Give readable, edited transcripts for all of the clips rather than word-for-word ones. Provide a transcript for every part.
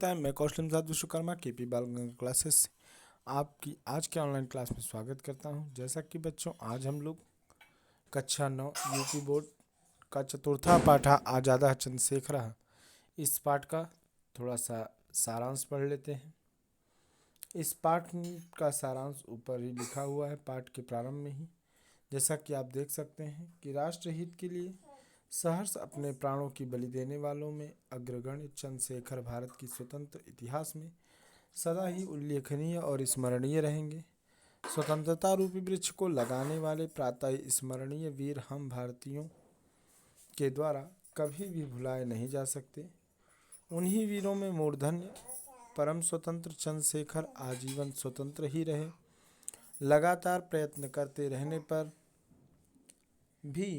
लगता है। मैं कौशल प्रसाद विश्वकर्मा केपी बाल गंगा क्लासेस से आपकी आज के ऑनलाइन क्लास में स्वागत करता हूं। जैसा कि बच्चों, आज हम लोग कक्षा 9 यूपी बोर्ड का चतुर्था पाठ आजादा चंद्रशेखर, इस पाठ का थोड़ा सा सारांश पढ़ लेते हैं। इस पाठ का सारांश ऊपर ही लिखा हुआ है पाठ के प्रारंभ में ही। जैसा कि आप देख सकते हैं कि राष्ट्रहित के लिए सहर्ष अपने प्राणों की बलि देने वालों में अग्रगण्य चंद्रशेखर भारत की स्वतंत्र इतिहास में सदा ही उल्लेखनीय और स्मरणीय रहेंगे। स्वतंत्रता रूपी वृक्ष को लगाने वाले प्रातः स्मरणीय वीर हम भारतीयों के द्वारा कभी भी भुलाए नहीं जा सकते। उन्हीं वीरों में मूर्धन्य परम स्वतंत्र चंद्रशेखर आजीवन स्वतंत्र ही रहे। लगातार प्रयत्न करते रहने पर भी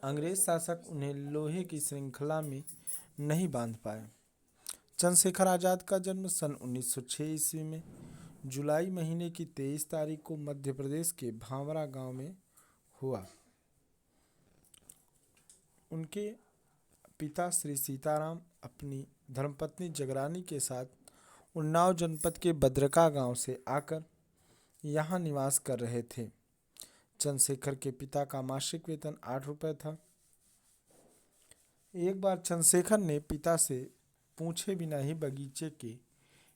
अंग्रेज शासक उन्हें लोहे की श्रृंखला में नहीं बांध पाए। चंद्रशेखर आज़ाद का जन्म सन 1906 ईस्वी में जुलाई महीने की 23 तारीख को मध्य प्रदेश के भांवरा गांव में हुआ। उनके पिता श्री सीताराम अपनी धर्मपत्नी जगरानी के साथ उन्नाव जनपद के बद्रका गांव से आकर यहाँ निवास कर रहे थे। चंद्रशेखर के पिता का मासिक वेतन 8 रुपये था। एक बार चंद्रशेखर ने पिता से पूछे बिना ही बगीचे के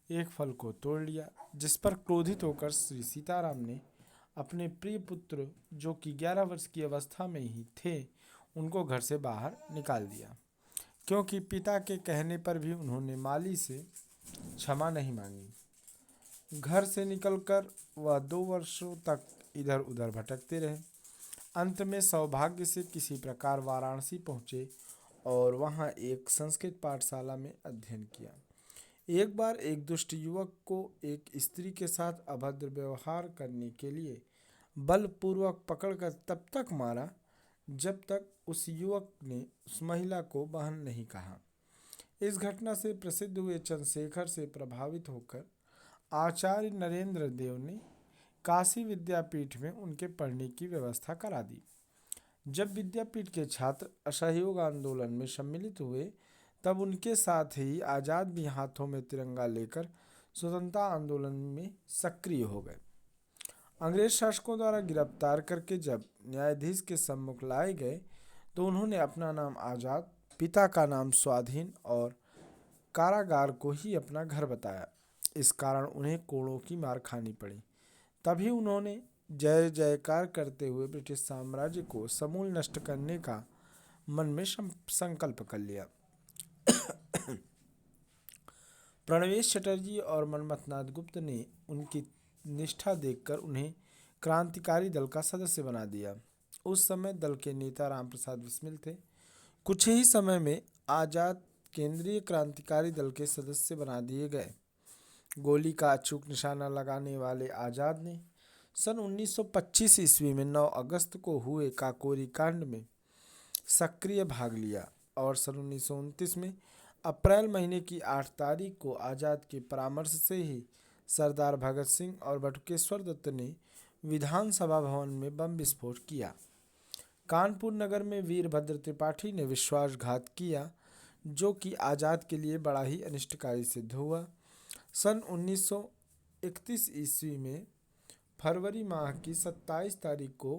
एक फल को तोड़ लिया, जिस पर क्रोधित होकर श्री सीताराम ने अपने प्रिय पुत्र, जो कि 11 वर्ष की अवस्था में ही थे, उनको घर से बाहर निकाल दिया। क्योंकि पिता के कहने पर भी उन्होंने माली से क्षमा नहीं मांगी। घर से निकलकर वह 2 वर्षों तक इधर उधर भटकते रहे। अंत में सौभाग्य से किसी प्रकार वाराणसी पहुँचे और वहाँ एक संस्कृत पाठशाला में अध्ययन किया। एक बार एक दुष्ट युवक को एक स्त्री के साथ अभद्र व्यवहार करने के लिए बलपूर्वक पकड़कर तब तक मारा जब तक उस युवक ने उस महिला को बहन नहीं कहा। इस घटना से प्रसिद्ध हुए चंद्रशेखर से प्रभावित होकर आचार्य नरेंद्र देव ने काशी विद्यापीठ में उनके पढ़ने की व्यवस्था करा दी। जब विद्यापीठ के छात्र असहयोग आंदोलन में सम्मिलित हुए, तब उनके साथ ही आज़ाद भी हाथों में तिरंगा लेकर स्वतंत्रता आंदोलन में सक्रिय हो गए। अंग्रेज शासकों द्वारा गिरफ्तार करके जब न्यायाधीश के सम्मुख लाए गए, तो उन्होंने अपना नाम आज़ाद, पिता का नाम स्वाधीन और कारागार को ही अपना घर बताया। इस कारण उन्हें कोड़ों की मार खानी पड़ी। तभी उन्होंने जय जयकार करते हुए ब्रिटिश साम्राज्य को समूल नष्ट करने का मन में संकल्प कर लिया। प्रणवेश चटर्जी और मनमथनाथ गुप्त ने उनकी निष्ठा देखकर उन्हें क्रांतिकारी दल का सदस्य बना दिया। उस समय दल के नेता रामप्रसाद बिस्मिल थे। कुछ ही समय में आज़ाद केंद्रीय क्रांतिकारी दल के सदस्य बना दिए गए। गोली का अचूक निशाना लगाने वाले आज़ाद ने सन 1925 ईस्वी में 9 अगस्त को हुए काकोरी कांड में सक्रिय भाग लिया और सन 1929 में अप्रैल महीने की 8 तारीख को आज़ाद के परामर्श से ही सरदार भगत सिंह और बटुकेश्वर दत्त ने विधानसभा भवन में बम विस्फोट किया। कानपुर नगर में वीरभद्र त्रिपाठी ने विश्वासघात किया, जो कि आज़ाद के लिए बड़ा ही अनिष्टकारी सिद्ध हुआ। सन 1931 ईस्वी में फरवरी माह की 27 तारीख को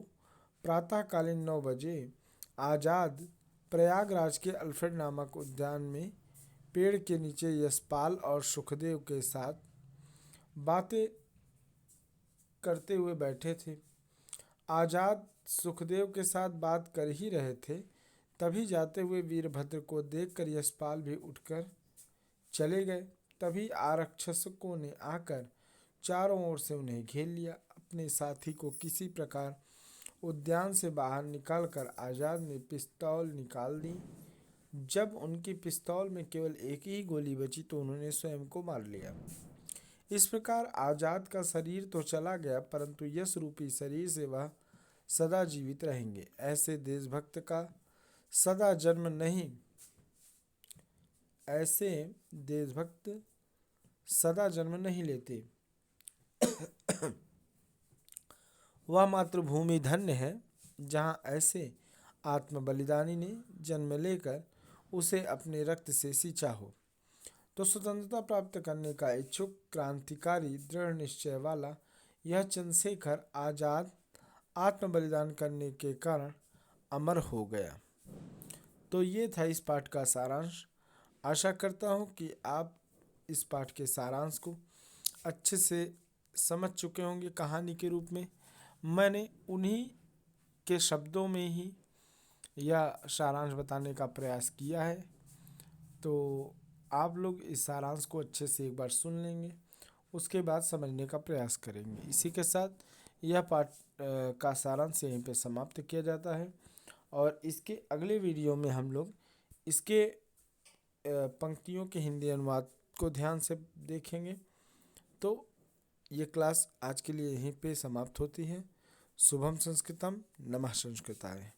प्रातःकालीन 9 बजे आज़ाद प्रयागराज के अल्फ्रेड नामक उद्यान में पेड़ के नीचे यशपाल और सुखदेव के साथ बातें करते हुए बैठे थे। आज़ाद सुखदेव के साथ बात कर ही रहे थे, तभी जाते हुए वीरभद्र को देखकर यशपाल भी उठकर चले गए। तभी आरक्षकों ने आकर चारों ओर से उन्हें घेर लिया। अपने साथी को किसी प्रकार उद्यान से बाहर निकालकर आज़ाद ने पिस्तौल निकाल दी। जब उनकी पिस्तौल में केवल एक ही गोली बची तो उन्होंने स्वयं को मार लिया। इस प्रकार आज़ाद का शरीर तो चला गया, परंतु यश रूपी शरीर से वह सदा जीवित रहेंगे। ऐसे देशभक्त का सदा जन्म नहीं, ऐसे देशभक्त सदा जन्म नहीं लेते। वह मातृभूमि धन्य है, जहाँ ऐसे आत्म बलिदानी ने जन्म लेकर उसे अपने रक्त से सींचा हो। तो स्वतंत्रता प्राप्त करने का इच्छुक, क्रांतिकारी, दृढ़ निश्चय वाला यह चंद्रशेखर आजाद आत्म बलिदान करने के कारण अमर हो गया। तो ये था इस पाठ का सारांश। आशा करता हूँ कि आप इस पाठ के सारांश को अच्छे से समझ चुके होंगे कहानी के रूप में। मैंने उन्हीं के शब्दों में ही यह सारांश बताने का प्रयास किया है। तो आप लोग इस सारांश को अच्छे से एक बार सुन लेंगे, उसके बाद समझने का प्रयास करेंगे। इसी के साथ यह पाठ का सारांश यहीं पे समाप्त किया जाता है और इसके अगले वीडियो में हम लोग इसके पंक्तियों के हिंदी अनुवाद को ध्यान से देखेंगे। तो ये क्लास आज के लिए यहीं पे समाप्त होती है। शुभम संस्कृतम, नमः संस्कृताय।